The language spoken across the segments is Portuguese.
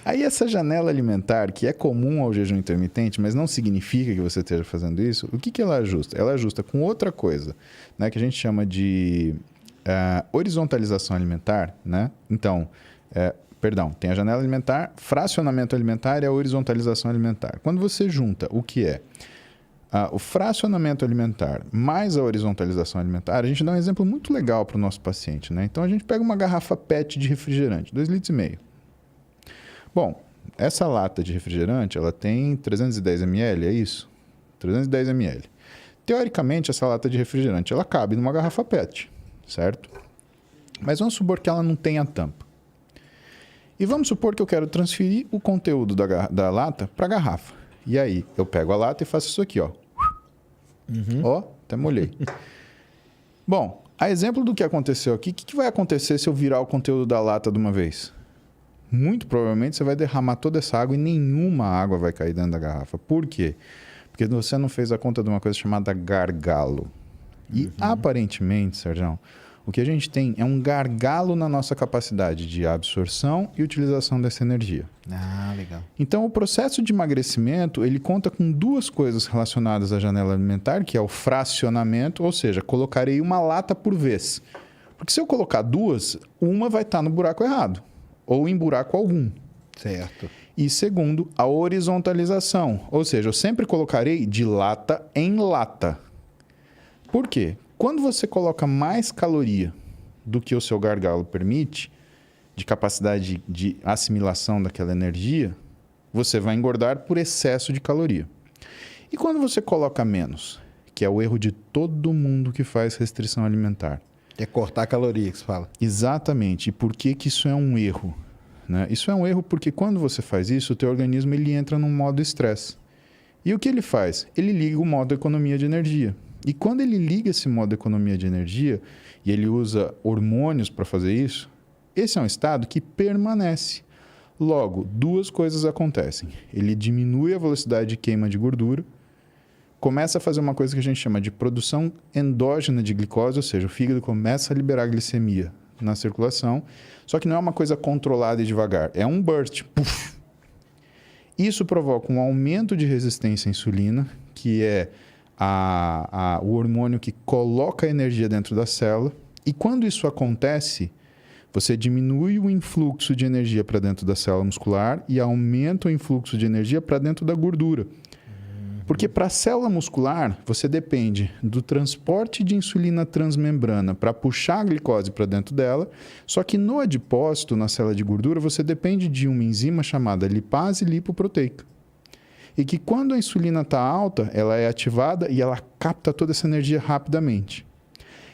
Aí essa janela alimentar, que é comum ao jejum intermitente, mas não significa que você esteja fazendo isso, o que, que ela ajusta? Ela ajusta com outra coisa, né, que a gente chama de horizontalização alimentar, né? Então, perdão, tem a janela alimentar, fracionamento alimentar e a horizontalização alimentar. Quando você junta o que é o fracionamento alimentar mais a horizontalização alimentar, a gente dá um exemplo muito legal para o nosso paciente, né? Então, a gente pega uma garrafa PET de refrigerante, 2,5 litros. Bom, essa lata de refrigerante, ela tem 310 ml, é isso? 310 ml. Teoricamente, essa lata de refrigerante, ela cabe numa garrafa PET, certo? Mas vamos supor que ela não tenha tampa. E vamos supor que eu quero transferir o conteúdo da lata para a garrafa. E aí, eu pego a lata e faço isso aqui, ó. Ó, até molhei. Bom, a exemplo do que aconteceu aqui, o que vai acontecer se eu virar o conteúdo da lata de uma vez? Muito provavelmente você vai derramar toda essa água e nenhuma água vai cair dentro da garrafa. Por quê? Porque você não fez a conta de uma coisa chamada gargalo. E aparentemente, Sérgio, o que a gente tem é um gargalo na nossa capacidade de absorção e utilização dessa energia. Ah, legal. Então, o processo de emagrecimento, ele conta com duas coisas relacionadas à janela alimentar, que é o fracionamento, ou seja, colocarei uma lata por vez. Porque se eu colocar duas, uma vai estar no buraco errado, ou em buraco algum. Certo. E segundo, a horizontalização, ou seja, eu sempre colocarei de lata em lata. Por quê? Quando você coloca mais caloria do que o seu gargalo permite, de capacidade de assimilação daquela energia, você vai engordar por excesso de caloria. E quando você coloca menos, que é o erro de todo mundo que faz restrição alimentar. É cortar a caloria que você fala. Exatamente. E por que que isso é um erro? Né? Isso é um erro porque quando você faz isso, o teu organismo ele entra num modo estresse. E o que ele faz? Ele liga o modo economia de energia. E quando ele liga esse modo economia de energia, e ele usa hormônios para fazer isso, esse é um estado que permanece. Logo, duas coisas acontecem. Ele diminui a velocidade de queima de gordura, começa a fazer uma coisa que a gente chama de produção endógena de glicose, ou seja, o fígado começa a liberar glicemia na circulação, só que não é uma coisa controlada e devagar, é um burst. Puff. Isso provoca um aumento de resistência à insulina, que é o hormônio que coloca a energia dentro da célula. E quando isso acontece, você diminui o influxo de energia para dentro da célula muscular e aumenta o influxo de energia para dentro da gordura. Porque para a célula muscular, você depende do transporte de insulina transmembrana para puxar a glicose para dentro dela, só que no adipócito, na célula de gordura, você depende de uma enzima chamada lipase lipoproteica. E que quando a insulina está alta, ela é ativada e ela capta toda essa energia rapidamente.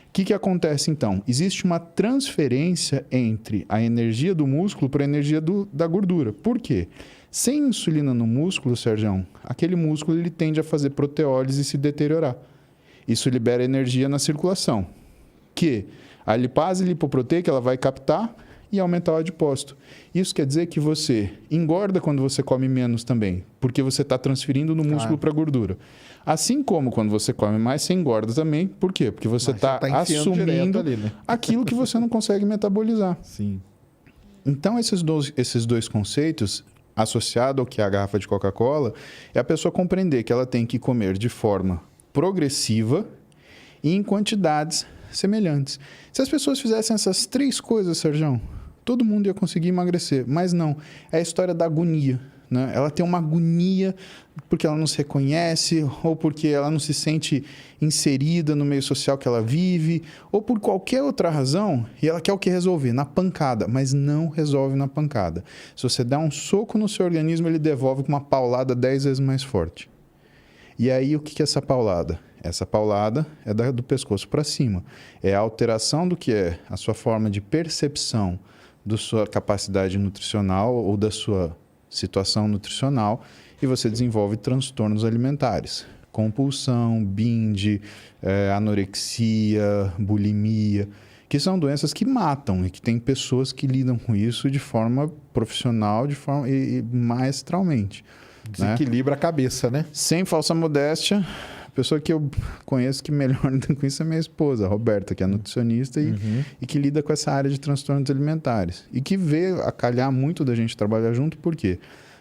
O que acontece então? Existe uma transferência entre a energia do músculo para a energia da gordura. Por quê? Sem insulina no músculo, Sérgio, aquele músculo ele tende a fazer proteólise e se deteriorar. Isso libera energia na circulação, que a lipase lipoproteica ela vai captar e aumentar o adipócito. Isso quer dizer que você engorda quando você come menos também, porque você está transferindo no músculo para a gordura. Assim como quando você come mais, você engorda também. Por quê? Porque você está assumindo ali, né? Aquilo que você não consegue metabolizar. Sim. Então, esses dois conceitos, associado ao que é a garrafa de Coca-Cola, é a pessoa compreender que ela tem que comer de forma progressiva e em quantidades semelhantes. Se as pessoas fizessem essas três coisas, Sérgio, todo mundo ia conseguir emagrecer. Mas não. É a história da agonia. Né? Ela tem uma agonia porque ela não se reconhece, ou porque ela não se sente inserida no meio social que ela vive, ou por qualquer outra razão, e ela quer o que resolver? Na pancada, mas não resolve na pancada. Se você dá um soco no seu organismo, ele devolve com uma paulada 10 vezes mais forte. E aí, o que é essa paulada? Essa paulada é do pescoço para cima. É a alteração do que é a sua forma de percepção da sua capacidade nutricional ou da sua situação nutricional, e você desenvolve transtornos alimentares. Compulsão, binge, anorexia, bulimia, que são doenças que matam e que tem pessoas que lidam com isso de forma profissional e maestralmente. Desequilibra a cabeça, né? Sem falsa modéstia, A pessoa que eu conheço que melhor lida com isso é minha esposa, a Roberta, que é nutricionista e que lida com essa área de transtornos alimentares. E que vê a calhar muito da gente trabalhar junto, por quê?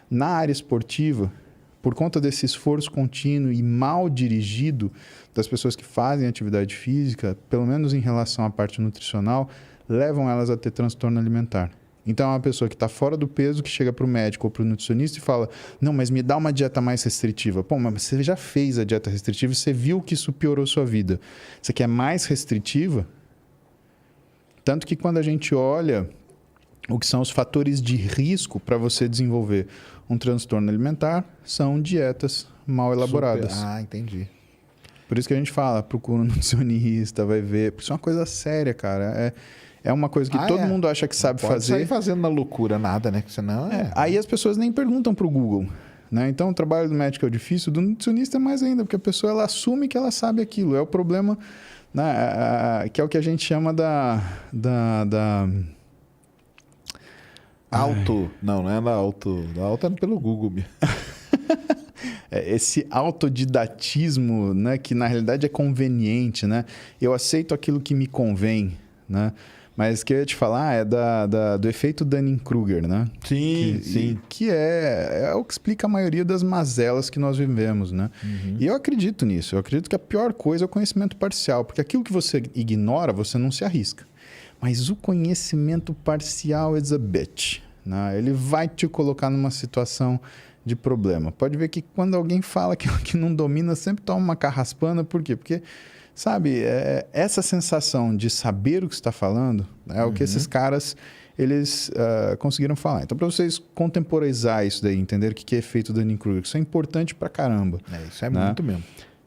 Na área esportiva, por conta desse esforço contínuo e mal dirigido das pessoas que fazem atividade física, pelo menos em relação à parte nutricional, levam elas a ter transtorno alimentar. Então, é uma pessoa que está fora do peso, que chega para o médico ou para o nutricionista e fala: não, mas me dá uma dieta mais restritiva. Pô, mas você já fez a dieta restritiva e você viu que isso piorou sua vida. Você quer mais restritiva? Tanto que quando a gente olha o que são os fatores de risco para você desenvolver um transtorno alimentar, são dietas mal elaboradas. Entendi. Por isso que a gente fala, procura um nutricionista, vai ver. Porque isso é uma coisa séria, cara. É uma coisa que todo mundo acha que sabe fazer. Não pode sair fazendo na loucura nada, né? Senão Aí as pessoas nem perguntam para o Google. Né? Então, o trabalho do médico é difícil, do nutricionista é mais ainda, porque a pessoa ela assume que ela sabe aquilo. É o problema, né? Que é o que a gente chama da Não é da auto. Da auto é pelo Google mesmo. Esse autodidatismo, né? Que na realidade é conveniente, né? Eu aceito aquilo que me convém, né? Mas o que eu ia te falar é do efeito Dunning-Kruger, né? Sim. Que é o que explica a maioria das mazelas que nós vivemos, né? E eu acredito nisso. Eu acredito que a pior coisa é o conhecimento parcial. Porque aquilo que você ignora, você não se arrisca. Mas o conhecimento parcial is a bitch, né? Ele vai te colocar numa situação de problema. Pode ver que quando alguém fala que não domina, sempre toma uma carraspana. Por quê? Porque... sabe, essa sensação de saber o que está falando é o que esses caras eles conseguiram falar. Então, para vocês contemporizar isso daí, entender o que é efeito Dunning-Kruger, isso é importante pra caramba. Isso é muito mesmo.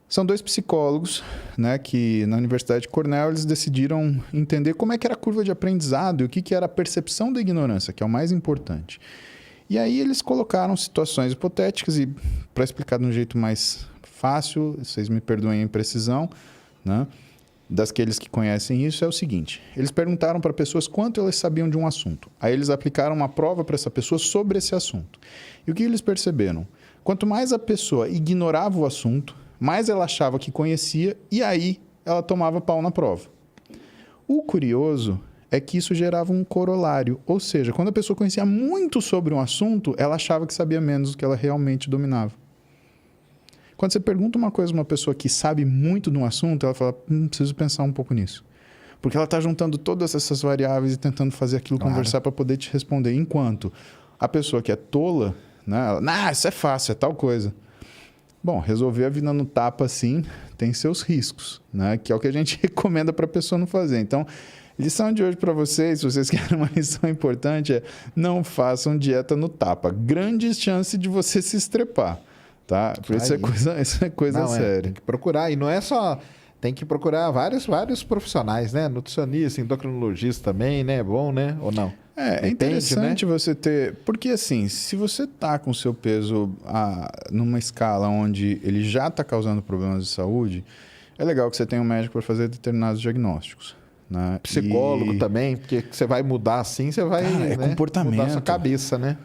São dois psicólogos, né, que na Universidade de Cornell eles decidiram entender como é que era a curva de aprendizado e o que era a percepção da ignorância, que é o mais importante. E aí eles colocaram situações hipotéticas e, para explicar de um jeito mais fácil, vocês me perdoem a imprecisão, né? Daqueles que conhecem isso, é o seguinte: eles perguntaram para pessoas quanto elas sabiam de um assunto. Aí eles aplicaram uma prova para essa pessoa sobre esse assunto. E o que eles perceberam? Quanto mais a pessoa ignorava o assunto, mais ela achava que conhecia e aí ela tomava pau na prova. O curioso é que isso gerava um corolário. Ou seja, quando a pessoa conhecia muito sobre um assunto, ela achava que sabia menos do que ela realmente dominava. Quando você pergunta uma coisa a uma pessoa que sabe muito de um assunto, ela fala: preciso pensar um pouco nisso. Porque ela está juntando todas essas variáveis e tentando fazer aquilo conversar para poder te responder. Enquanto a pessoa que é tola, né, ela, isso é fácil, é tal coisa. Bom, resolver a vida no tapa assim tem seus riscos, né, que é o que a gente recomenda para a pessoa não fazer. Então, lição de hoje para vocês, se vocês querem uma lição importante, é: não façam dieta no tapa. Grande chance de você se estrepar. Tá? Por isso é coisa séria. Tem que procurar. E não é só... tem que procurar vários profissionais, né? Nutricionista, endocrinologista também, né? É bom, né? Ou não? É interessante, né? Você ter... porque assim, se você tá com o seu peso numa escala onde ele já está causando problemas de saúde, é legal que você tenha um médico para fazer determinados diagnósticos. Né? Psicólogo também, porque você vai mudar assim, você vai comportamento. mudar a sua cabeça, né?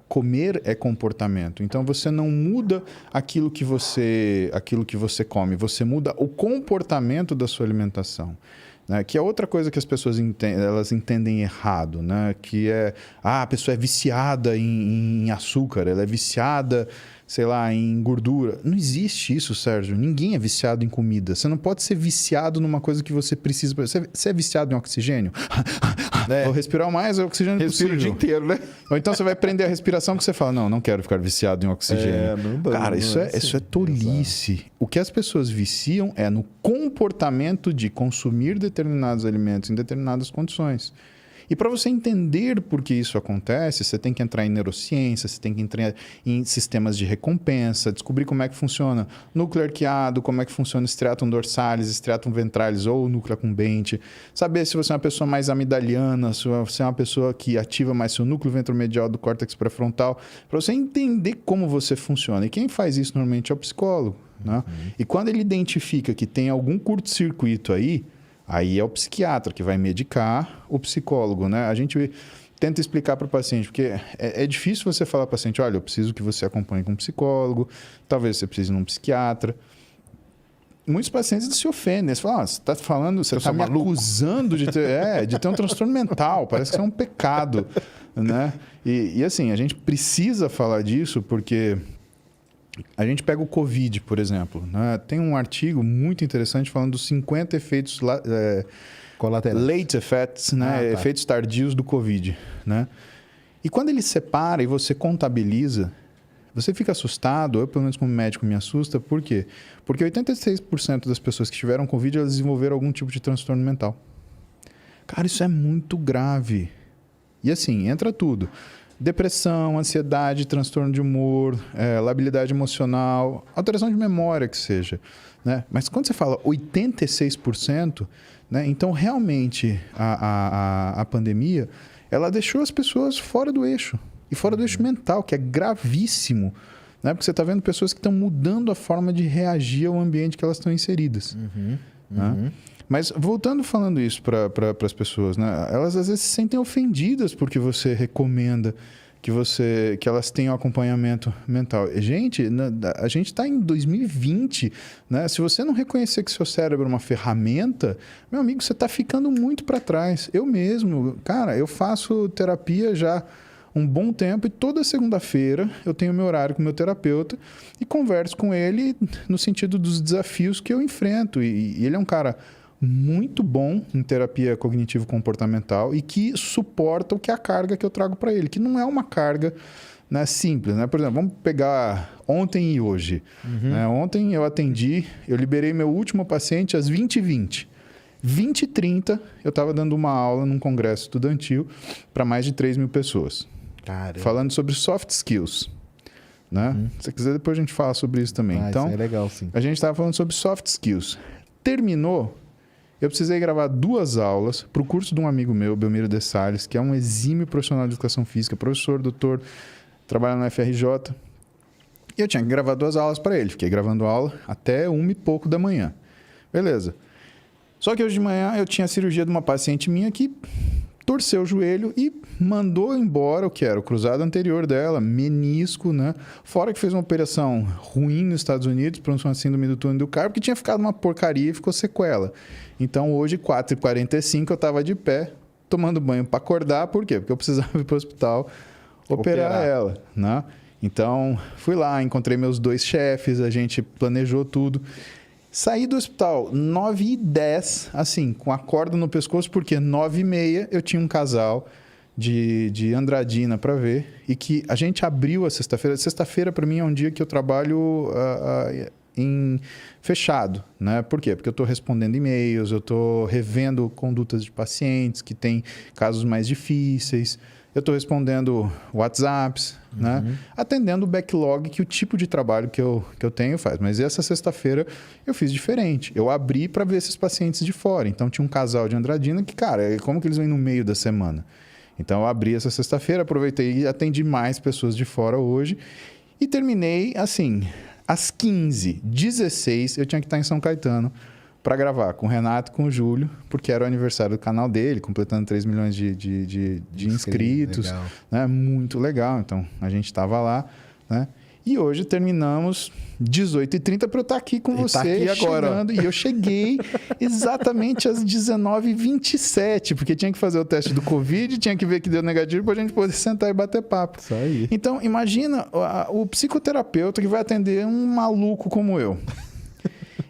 Comer é comportamento. Então, você não muda aquilo que você come, você muda o comportamento da sua alimentação. Né? Que é outra coisa que as pessoas elas entendem errado, né? Que é, a pessoa é viciada em açúcar, ela é viciada, sei lá, em gordura. Não existe isso, Sérgio. Ninguém é viciado em comida. Você não pode ser viciado numa coisa que você precisa. Você é viciado em oxigênio? Vou respirar o mais oxigênio possível. O dia inteiro, né? Ou então você vai prender a respiração que você fala: não quero ficar viciado em oxigênio. Cara, isso é tolice. Exato. O que as pessoas viciam é no comportamento de consumir determinados alimentos em determinadas condições. E para você entender por que isso acontece, você tem que entrar em neurociência, você tem que entrar em sistemas de recompensa, descobrir como é que funciona núcleo arqueado, como é que funciona striatum dorsalis, striatum ventralis ou núcleo accumbente, saber se você é uma pessoa mais amigdaliana, se você é uma pessoa que ativa mais seu núcleo ventromedial do córtex pré-frontal, para você entender como você funciona. E quem faz isso normalmente é o psicólogo. Né? E quando ele identifica que tem algum curto-circuito aí é o psiquiatra que vai medicar o psicólogo, né? A gente tenta explicar para o paciente, porque é difícil você falar para o paciente: olha, eu preciso que você acompanhe com um psicólogo, talvez você precise de um psiquiatra. muitos pacientes se ofendem. Eles falam, você está falando, você está me maluco. acusando de ter um transtorno mental. Parece que é um pecado, né? E assim, a gente precisa falar disso porque a gente pega o Covid, por exemplo. Né? Tem um artigo muito interessante falando dos 50 efeitos Colaterais. late effects, né? Tá. Efeitos tardios do Covid, né? E quando ele separa e você contabiliza, você fica assustado, eu pelo menos como médico me assusta, por quê? Porque 86% das pessoas que tiveram Covid, elas desenvolveram algum tipo de transtorno mental. Cara, isso é muito grave. E assim, entra tudo. Depressão, ansiedade, transtorno de humor, labilidade emocional, alteração de memória que seja. Né? Mas quando você fala 86%, né? Então realmente a pandemia, ela deixou as pessoas fora do eixo. E fora do eixo mental, que é gravíssimo. Né? Porque você está vendo pessoas que estão mudando a forma de reagir ao ambiente que elas estão inseridas. Né? Mas voltando falando isso para as pessoas, né? Elas às vezes se sentem ofendidas porque você recomenda que elas tenham acompanhamento mental. Gente, a gente está em 2020, né? Se você não reconhecer que seu cérebro é uma ferramenta, meu amigo, você está ficando muito para trás. Eu mesmo, cara, eu faço terapia já um bom tempo e toda segunda-feira eu tenho meu horário com o meu terapeuta e converso com ele no sentido dos desafios que eu enfrento. E ele é um cara muito bom em terapia cognitivo-comportamental e que suporta o que é a carga que eu trago para ele, que não é uma carga, né, simples. Né? Por exemplo, vamos pegar ontem e hoje. Né? Ontem eu liberei meu último paciente às 20h20. 20h30 eu estava dando uma aula num congresso estudantil para mais de 3 mil pessoas. Caramba. Falando sobre soft skills. Né? Se você quiser, depois a gente fala sobre isso também. Então, isso é legal, sim. a gente estava falando sobre soft skills. Terminou, eu precisei gravar 2 aulas para o curso de um amigo meu, Belmiro de Salles, que é um exímio profissional de educação física, professor, doutor, trabalha na FRJ. E eu tinha que gravar 2 aulas para ele. Fiquei gravando aula até 1 e pouco da manhã. Beleza. Só que hoje de manhã eu tinha a cirurgia de uma paciente minha que torceu o joelho e mandou embora o que era o cruzado anterior dela, menisco, né? Fora que fez uma operação ruim nos Estados Unidos, por uma síndrome do túnel do carpo, que tinha ficado uma porcaria e ficou sequela. Então hoje, 4h45, eu estava de pé, tomando banho para acordar. Por quê? Porque eu precisava ir para o hospital operar ela, né? Então, fui lá, encontrei meus 2 chefes, a gente planejou tudo. Saí do hospital 9h10, assim, com a corda no pescoço, porque 9h30 eu tinha um casal de Andradina para ver e que a gente abriu a sexta-feira. Sexta-feira, para mim, é um dia que eu trabalho em fechado, né? Por quê? Porque eu estou respondendo e-mails, eu estou revendo condutas de pacientes que têm casos mais difíceis, eu estou respondendo WhatsApps, né? Atendendo o backlog que o tipo de trabalho que eu tenho faz. Mas essa sexta-feira eu fiz diferente. Eu abri para ver esses pacientes de fora. Então tinha um casal de Andradina que, cara, como que eles vêm no meio da semana? Então eu abri essa sexta-feira, aproveitei e atendi mais pessoas de fora hoje. E terminei assim, às 15h16 eu tinha que estar em São Caetano para gravar com o Renato e com o Júlio, porque era o aniversário do canal dele, completando 3 milhões de inscritos. Legal. Né? Muito legal. Então, a gente estava lá, né? E hoje terminamos 18h30 para eu estar aqui com você. Tá aqui agora. Chegando, e eu cheguei exatamente às 19h27, porque tinha que fazer o teste do Covid, tinha que ver que deu negativo para a gente poder sentar e bater papo. Isso aí. Então, imagina o psicoterapeuta que vai atender um maluco como eu.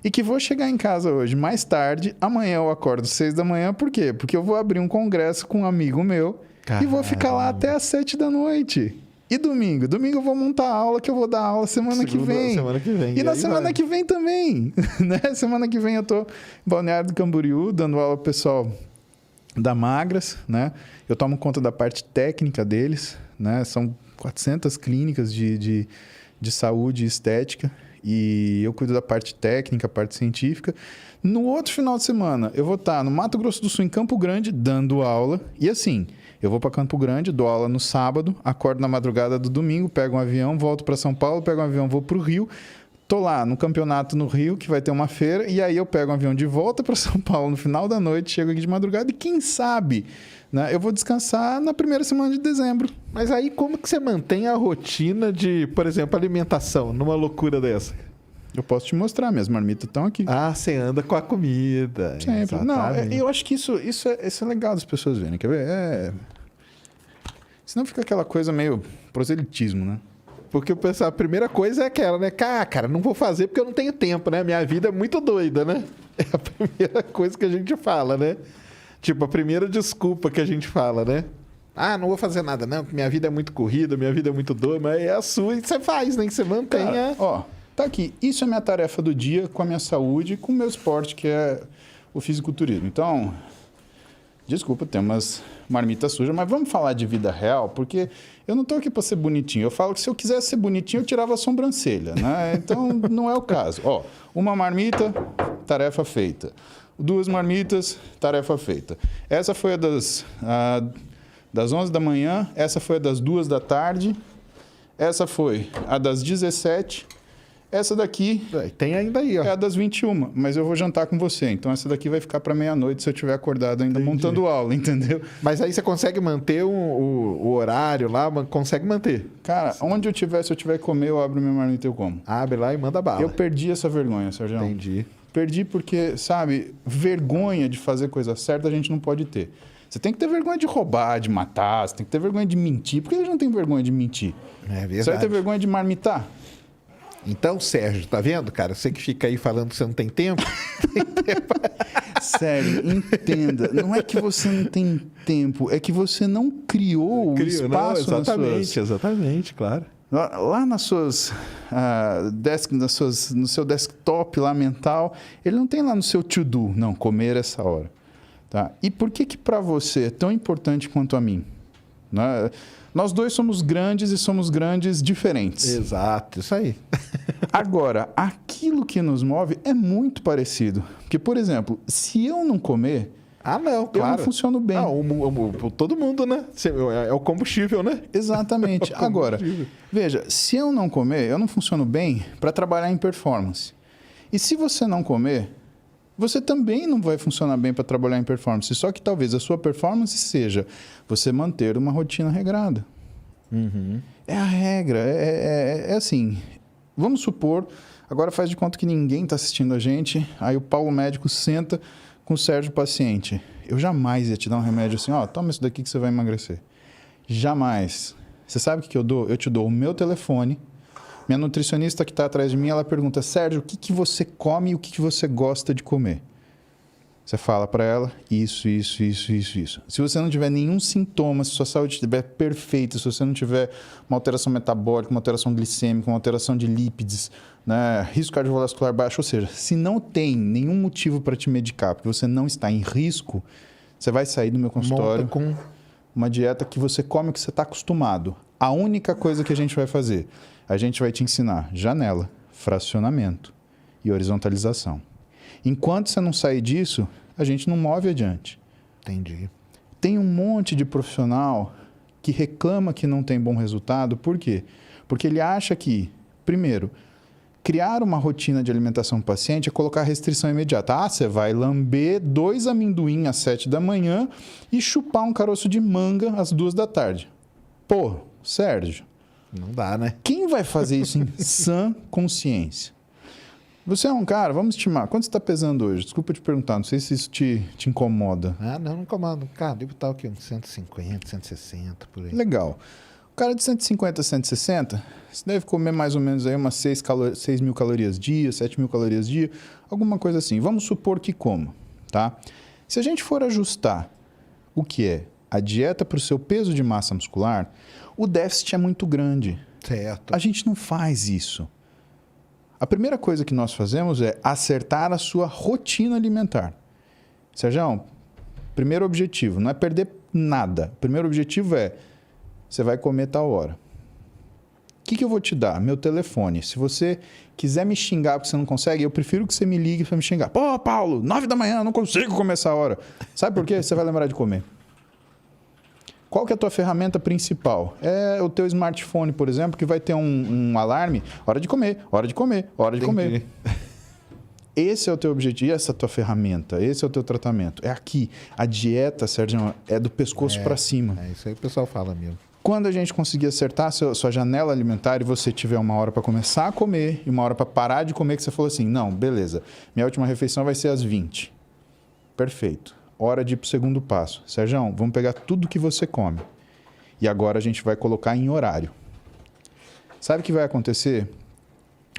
E que vou chegar em casa hoje mais tarde, amanhã eu acordo 6 da manhã, por quê? Porque eu vou abrir um congresso com um amigo meu e vou ficar lá até às 7 da noite. E domingo? Domingo eu vou montar a aula, que eu vou dar aula semana que vem. E na semana que vem também. Né? Semana que vem eu tô em Balneário do Camboriú, dando aula pro pessoal da Magras, né? Eu tomo conta da parte técnica deles, né? São 400 clínicas de saúde e estética. E eu cuido da parte técnica, parte científica. No outro final de semana, eu vou estar no Mato Grosso do Sul, em Campo Grande, dando aula. E assim, eu vou para Campo Grande, dou aula no sábado, acordo na madrugada do domingo, pego um avião, volto para São Paulo, pego um avião, vou para o Rio. Tô lá no campeonato no Rio, que vai ter uma feira, e aí eu pego um avião de volta para São Paulo no final da noite, chego aqui de madrugada e quem sabe, né, eu vou descansar na primeira semana de dezembro. Mas aí como que você mantém a rotina de, por exemplo, alimentação numa loucura dessa? Eu posso te mostrar, minhas marmitas estão aqui. Ah, você anda com a comida. Sempre. Não, Exatamente. eu acho que isso é legal das pessoas verem, quer ver? Senão fica aquela coisa meio proselitismo, né? Porque o pessoal, a primeira coisa é aquela, né? Cara, não vou fazer porque eu não tenho tempo, né? Minha vida é muito doida, né? É a primeira coisa que a gente fala, né? Tipo, a primeira desculpa que a gente fala, né? Ah, não vou fazer nada, não, porque minha vida é muito corrida, minha vida é muito doida, mas é a sua e você faz, né? Que você mantenha. Cara, ó, tá aqui. Isso é minha tarefa do dia com a minha saúde e com o meu esporte, que é o fisiculturismo. Então, desculpa, tem umas marmitas sujas, mas vamos falar de vida real, porque eu não tô aqui para ser bonitinho. Eu falo que se eu quisesse ser bonitinho, eu tirava a sobrancelha, né? Então, não é o caso. Ó, uma marmita, tarefa feita. 2 marmitas, tarefa feita. Essa foi a das 11 da manhã, essa foi a das 2 da tarde, essa foi a das 17, essa daqui Tem ainda aí, ó. é a das 21, mas eu vou jantar com você, então essa daqui vai ficar para meia-noite se eu estiver acordado ainda montando aula, entendeu? Mas aí você consegue manter o horário lá, consegue manter. Cara, onde eu tiver, se eu tiver que comer, eu abro minha marmita e eu como. Abre lá e manda bala. Eu perdi essa vergonha, Sérgio. Entendi. Perdi porque, sabe, vergonha de fazer coisa certa a gente não pode ter. Você tem que ter vergonha de roubar, de matar, você tem que ter vergonha de mentir. Por que a gente não tem vergonha de mentir? É Você vai ter verdade. vergonha de marmitar? Então, Sérgio, tá vendo, cara? Você que fica aí falando que você não tem tempo. Sério, entenda. Não é que você não tem tempo, é que você não criou o espaço não, nas suas... exatamente, claro. Lá nas suas, no seu desktop lá mental, ele não tem lá no seu to-do, não, comer essa hora. Tá? E por que para você é tão importante quanto a mim? Né? Nós dois somos grandes e somos grandes diferentes. Exato, isso aí. Agora, aquilo que nos move é muito parecido. Porque, por exemplo, se eu não comer, Ah, não, claro. eu não funciono bem. Ah, todo mundo, né? É o combustível, né? Exatamente. Agora, veja, se eu não comer, eu não funciono bem para trabalhar em performance. E se você não comer, você também não vai funcionar bem para trabalhar em performance. Só que talvez a sua performance seja você manter uma rotina regrada. É a regra. É assim. Vamos supor, agora faz de conta que ninguém está assistindo a gente, aí o Paulo médico senta com o Sérgio paciente. Eu jamais ia te dar um remédio assim, ó, toma isso daqui que você vai emagrecer. Jamais. Você sabe o que eu dou? Eu te dou o meu telefone. Minha nutricionista que está atrás de mim, ela pergunta, Sérgio, o que você come e o que você gosta de comer? Você fala para ela, isso. Se você não tiver nenhum sintoma, se sua saúde estiver perfeita, se você não tiver uma alteração metabólica, uma alteração glicêmica, uma alteração de lípides, né, risco cardiovascular baixo, ou seja, se não tem nenhum motivo para te medicar, porque você não está em risco, você vai sair do meu consultório com uma dieta que você come o que você está acostumado. A única coisa que a gente vai fazer, a gente vai te ensinar janela, fracionamento e horizontalização. Enquanto você não sair disso, a gente não move adiante. Entendi. Tem um monte de profissional que reclama que não tem bom resultado. Por quê? Porque ele acha que, primeiro, criar uma rotina de alimentação para o paciente é colocar restrição imediata. Ah, você vai lamber 2 amendoim às 7 da manhã e chupar um caroço de manga às 2 da tarde. Pô, Sérgio, Não dá, né? quem vai fazer isso em sã consciência? Você é um cara, vamos estimar, quanto você está pesando hoje? Desculpa te perguntar, não sei se isso te incomoda. Ah, não comando. Cara, devo estar aqui uns 150, 160, por aí. Legal. O cara de 150 a 160, você deve comer mais ou menos aí umas 6 mil calorias dia, 7 mil calorias dia, alguma coisa assim. Vamos supor que coma, tá? Se a gente for ajustar o que é a dieta para o seu peso de massa muscular, o déficit é muito grande. Certo. A gente não faz isso. A primeira coisa que nós fazemos é acertar a sua rotina alimentar. Sérgio, primeiro objetivo, não é perder nada. O primeiro objetivo é, você vai comer tal hora. O que eu vou te dar? Meu telefone. Se você quiser me xingar porque você não consegue, eu prefiro que você me ligue para me xingar. Pô, Paulo, 9 da manhã, não consigo comer essa hora. Sabe por quê? Você vai lembrar de comer. Qual que é a tua ferramenta principal? É o teu smartphone, por exemplo, que vai ter um alarme. Hora de comer, hora de comer, hora de comer. Esse é o teu objetivo, essa é a tua ferramenta, esse é o teu tratamento. É aqui. A dieta, Sérgio, é do pescoço para cima. É isso aí que o pessoal fala mesmo. Quando a gente conseguir acertar sua janela alimentar e você tiver uma hora para começar a comer e uma hora para parar de comer, que você falou assim, não, beleza, minha última refeição vai ser às 20. Perfeito. Hora de ir para o segundo passo. Sérgio, vamos pegar tudo que você come. E agora a gente vai colocar em horário. Sabe o que vai acontecer?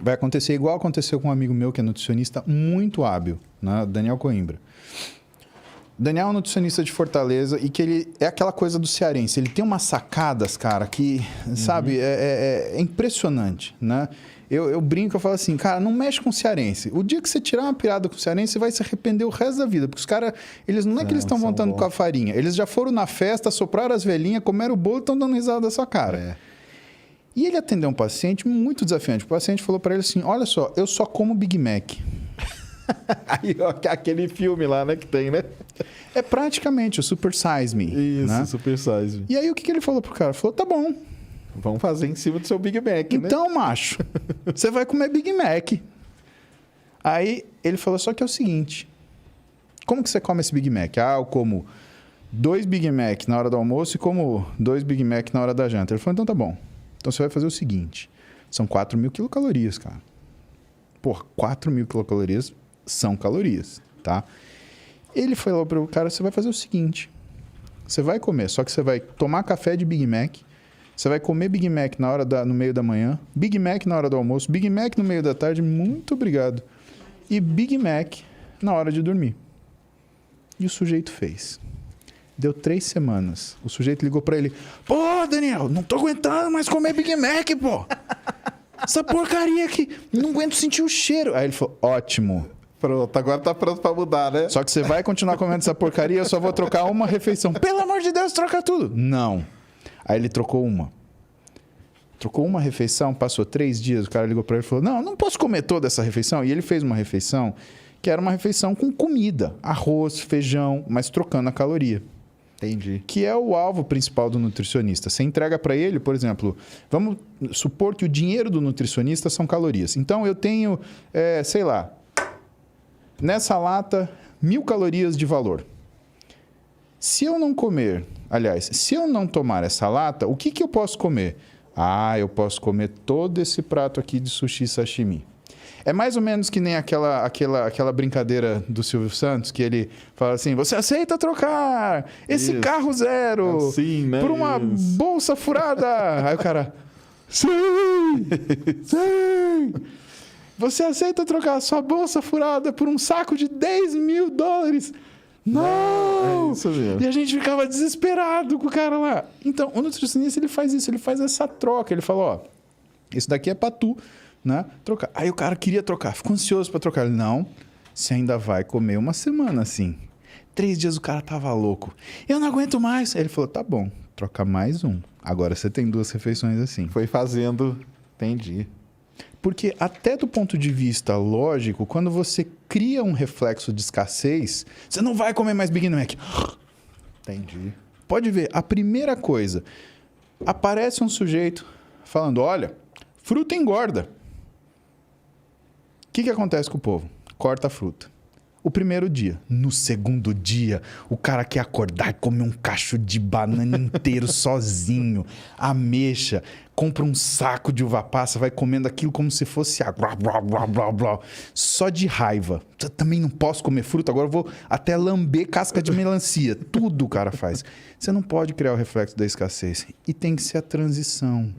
Vai acontecer igual aconteceu com um amigo meu que é nutricionista muito hábil, né? Daniel Coimbra. Daniel é um nutricionista de Fortaleza e que ele é aquela coisa do cearense. Ele tem umas sacadas, cara, que, sabe, é impressionante, né? Eu brinco, eu falo assim, cara, não mexe com o cearense. O dia que você tirar uma pirada com o cearense, você vai se arrepender o resto da vida. Porque os caras, eles não é que eles estão montando com a farinha. Eles já foram na festa, sopraram as velhinhas, comeram o bolo e estão dando risada da sua cara. É. E ele atendeu um paciente muito desafiante. O paciente falou para ele assim, olha só, eu só como Big Mac. Aí, ó, aquele filme lá, né, que tem, né? É praticamente o Super Size Me. Isso, né? Super Size. E aí o que ele falou pro cara? Ele falou, tá bom. Vamos fazer em cima do seu Big Mac, né? Então, macho, você vai comer Big Mac. Aí ele falou, só que é o seguinte, como que você come esse Big Mac? Ah, eu como 2 Big Mac na hora do almoço e como 2 Big Mac na hora da janta. Ele falou, então tá bom. Então você vai fazer o seguinte, são 4.000 quilocalorias, cara. Porra, 4.000 quilocalorias são calorias, tá? Ele foi lá pro cara, você vai fazer o seguinte, você vai comer, só que você vai tomar café de Big Mac, você vai comer Big Mac no meio da manhã, Big Mac na hora do almoço, Big Mac no meio da tarde, muito obrigado. E Big Mac na hora de dormir. E o sujeito fez. Deu 3 semanas. O sujeito ligou pra ele. Pô, Daniel, não tô aguentando mais comer Big Mac, pô. Essa porcaria aqui. Não aguento sentir o cheiro. Aí ele falou, ótimo. Pronto, agora tá pronto pra mudar, né? Só que você vai continuar comendo essa porcaria, eu só vou trocar uma refeição. Pelo amor de Deus, troca tudo. Não. Aí ele trocou uma. Trocou uma refeição, passou 3 dias, o cara ligou pra ele e falou, não posso comer toda essa refeição. E ele fez uma refeição que era uma refeição com comida. Arroz, feijão, mas trocando a caloria. Entendi. Que é o alvo principal do nutricionista. Você entrega para ele, por exemplo, vamos supor que o dinheiro do nutricionista são calorias. Então, eu tenho, sei lá, nessa lata, 1.000 calorias de valor. Se eu não comer, aliás, se eu não tomar essa lata, o que eu posso comer? Ah, eu posso comer todo esse prato aqui de sushi sashimi. É mais ou menos que nem aquela brincadeira do Silvio Santos, que ele fala assim, você aceita trocar esse carro zero assim, né? por uma bolsa furada? Aí o cara, sim, sim. Você aceita trocar a sua bolsa furada por um saco de $10.000? Não! É isso mesmo. E a gente ficava desesperado com o cara lá. Então, o nutricionista, ele faz isso, ele faz essa troca. Ele fala, ó, isso daqui é pra tu, né? Trocar. Aí o cara queria trocar, ficou ansioso pra trocar. Ele, não, você ainda vai comer uma semana assim. 3 dias o cara tava louco. Eu não aguento mais. Aí ele falou, tá bom, troca mais um. Agora você tem 2 refeições assim. Foi fazendo, entendi. Porque até do ponto de vista lógico, quando você cria um reflexo de escassez, você não vai comer mais Big Mac. Entendi. Pode ver, a primeira coisa, aparece um sujeito falando, olha, fruta engorda. O que acontece com o povo? Corta a fruta. O primeiro dia. No segundo dia, o cara quer acordar e comer um cacho de banana inteiro sozinho, ameixa, compra um saco de uva passa, vai comendo aquilo como se fosse água, blá, blá, blá, blá, só de raiva. Eu também não posso comer fruta, agora eu vou até lamber casca de melancia. Tudo o cara faz. Você não pode criar o reflexo da escassez. E tem que ser a transição.